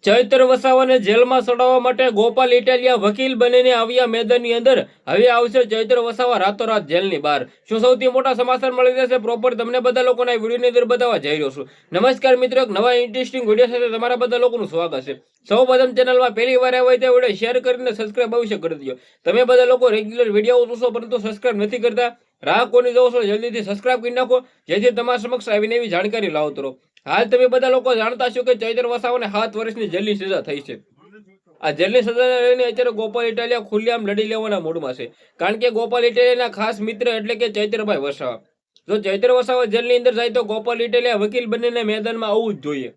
ચૈત્ર વસાવાને જેલમાં સડાવવા માટે ગોપાલ ઇટાલિયા વકીલ બનીને આવ્યા મેદાનની અંદર. હવે આવશે ચૈત્ર વસાવા રાતોરાત જેલની બહાર. શું સૌથી મોટા સમાચાર મળી જશે પ્રોપર તમને બધા લોકોના વિડીયોની અંદર બતાવવા જઈ રહ્યો છું. નમસ્કાર મિત્રો, એક નવા ઇન્ટરેસ્ટિંગ વિડીયો સાથે તમારા બધા લોકોનું સ્વાગત છે. સૌ પ્રથમ ચેનલમાં પહેલી વાર આવ્યા હોય તો વિડીયો શેર કરીને સબસ્ક્રાઇબ અવશ્ય કરી દેજો. તમે બધા લોકો રેગ્યુલર વિડીયો જોશો પરંતુ સબસ્ક્રાઇબ નથી કરતા. રાહ કોની જોશો, જલ્દીથી સબસ્ક્રાઇબ કરી નાખો જેથી તમારા સમક્ષ આવીને એવી જાણકારી લાવતો રહો. હાલ તમે બધા લોકો જાણતા છો કે ચૈત્ર વસાવાને 7 વર્ષની જેલની સજા થઈ છે. આ જેલની સજાને લઈને અત્યારે ગોપાલ ઇટાલિયા ખુલ્લેઆમ લડી લેવાના મૂડમાં છે. કારણ કે ગોપાલ ઇટાલિયાના ખાસ મિત્ર એટલે કે ચૈત્રભાઈ વસાવા. જો ચૈત્ર વસાવા જેલની અંદર જાય તો ગોપાલ ઇટાલિયા વકીલ બનીને મેદાનમાં આવવું જ જોઈએ.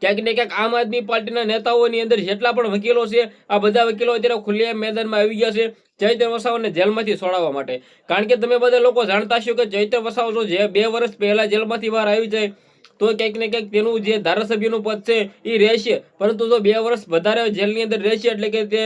ક્યાંક ને ક્યાંક આમ આદમી પાર્ટીના નેતાઓની અંદર જેટલા પણ વકીલો છે, આ બધા વકીલો અત્યારે ખુલ્લેઆમ મેદાનમાં આવી ગયા છે ચૈત્ર વસાવાને જેલમાંથી છોડાવવા માટે. કારણ કે તમે બધા લોકો જાણતા છો કે ચૈત્ર વસાવા જો જે 2 વર્ષ પહેલા જેલમાંથી બહાર આવી જાય તો ક્યાંક ને ક્યાંક તેનું જે ધારાસભ્યનું પદ છે એ રહેશે, પરંતુ જો 2 વર્ષ વધારે જેલની અંદર રહેશે એટલે કે તે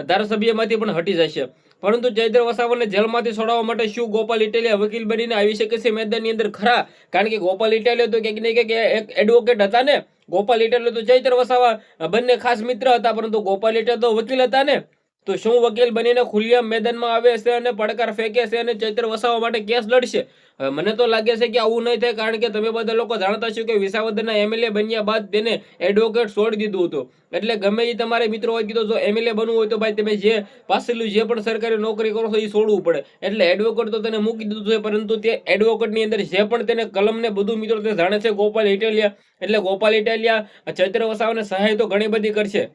ધારાસભ્યમાંથી પણ હટી જશે. પરંતુ ચૈત્ર વસાવાને જેલમાંથી છોડાવવા માટે શું ગોપાલ ઇટાલિયા વકીલ બનીને આવી શકે છે મેદાનની અંદર? ખરા. કારણ કે ગોપાલ ઇટાલિયા તો ક્યાંક ને ક્યાંક એક એડવોકેટ હતા ને. ગોપાલ ઇટાલિયા તો ચૈત્ર વસાવા બંને ખાસ મિત્ર હતા, પરંતુ ગોપાલ ઇટાલિયા તો વકીલ હતા ને. તો શું વકીલ બનીને ખુલ્લેઆમ મેદાનમાં આવે છે અને પડકાર ફેંકે છે અને ચૈત્ર વસાવા માટે કેસ લડશે? હવે મને તો લાગે છે કે આવું નહીં થાય. કારણ કે તમે બધા લોકો જાણતા છો કે વિસાવદરના એમએલએ બન્યા બાદ તેને એડવોકેટ છોડી દીધું હતું. એટલે ગમે એ તમારે મિત્રો હોય કીધું જો એમએલએ બનવું હોય તો ભાઈ તમે જે પાછળનું જે પણ સરકારી નોકરી કરો છો એ છોડવું પડે. એટલે એડવોકેટ તો તેને મૂકી દીધું છે, પરંતુ તે એડવોકેટની અંદર જે પણ તેને કલમ ને બધું મિત્રો તે જાણે છે ગોપાલ ઇટાલિયા. એટલે ગોપાલ ઇટાલિયા ચૈત્ર વસાવાને સહાય તો ઘણી બધી કરશે.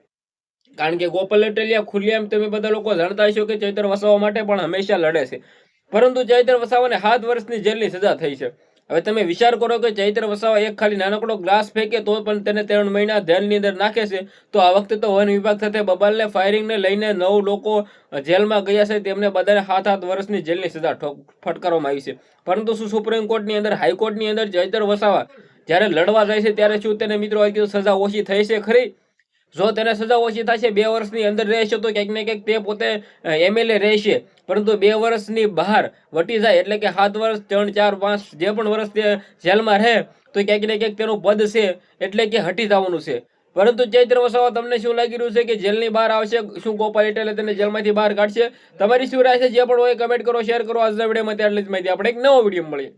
કારણ કે ગોપાલ ઇટાલિયા ખુલ્લેઆમ તમે બધા લોકો જાણતા હશો કે ચૈત્ર વસાવા માટે પણ હંમેશા લડે છે. પરંતુ ચૈત્ર વસાવાને 7 વર્ષની જેલની સજા થઈ છે. હવે તમે વિચાર કરો કે ચૈત્ર વસાવા એક ખાલી નાનકડો ગ્લાસ ફેંકે તો પણ તેને 3 મહિના જેલની અંદર નાખે છે. તો આ વખતે તો વન વિભાગ સાથે બબાલને ફાયરિંગને લઈને 9 લોકો જેલમાં ગયા છે. તેમને બધાને 7 વર્ષની જેલની સજા ફટકારવામાં આવી છે. પરંતુ શું સુપ્રીમ કોર્ટની અંદર, હાઈકોર્ટની અંદર ચૈત્ર વસાવા જ્યારે લડવા જાય છે ત્યારે શું તેને મિત્રો સજા ઓછી થઈ છે ખરી? જો તેને સજા ઓછી થશે, 2 વર્ષની અંદર રહેશે તો ક્યાંક ને ક્યાંક તે પોતે એમએલએ રહેશે. પરંતુ 2 વર્ષની બહાર વટી જાય એટલે કે 7 વર્ષ, 3, 4, 5 જે પણ વર્ષ તે જેલમાં રહે તો ક્યાંક ને ક્યાંક તેનું પદ છે એટલે કે હટી જવાનું છે. પરંતુ ચૈત્ર વસાવા તમને શું લાગી રહ્યું છે કે જેલની બહાર આવશે? શું ગોપાલ ઇટાલિયા તેને જેલમાંથી બહાર કાઢશે? તમારી શું રાય છે? જે પણ હોય કમેન્ટ કરો, શેર કરો. આજના વિડીયોમાં આટલી જ માહિતી. આપણે એક નવો વિડીયો મળીએ.